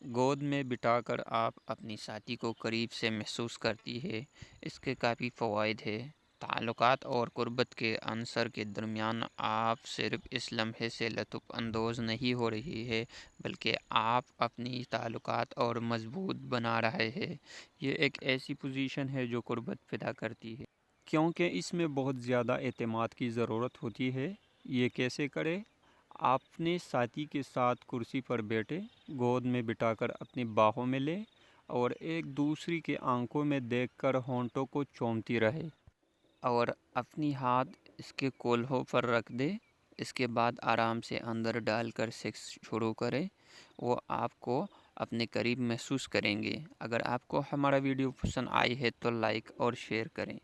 گود میں بٹھا کر آپ اپنی ساتھی کو قریب سے محسوس کرتی ہے۔ اس کے کافی فوائد ہیں۔ تعلقات اور قربت کے عنصر کے درمیان آپ صرف اس لمحے سے لطف اندوز نہیں ہو رہی ہے، بلکہ آپ اپنی تعلقات اور مضبوط بنا رہے ہیں۔ یہ ایک ایسی پوزیشن ہے جو قربت پیدا کرتی ہے، کیونکہ اس میں بہت زیادہ اعتماد کی ضرورت ہوتی ہے۔ یہ کیسے کریں؟ آپ اپنے ساتھی کے ساتھ کرسی پر بیٹھے، گود میں بٹھا کر اپنی باہوں میں لیں اور ایک دوسری کے آنکھوں میں دیکھ کر ہونٹوں کو چومتی رہے اور اپنی ہاتھ اس کے کولہوں پر رکھ دے۔ اس کے بعد آرام سے اندر ڈال کر سیکس شروع کریں۔ وہ آپ کو اپنے قریب محسوس کریں گے۔ اگر آپ کو ہمارا ویڈیو پسند آئی ہے تو لائک اور شیئر کریں۔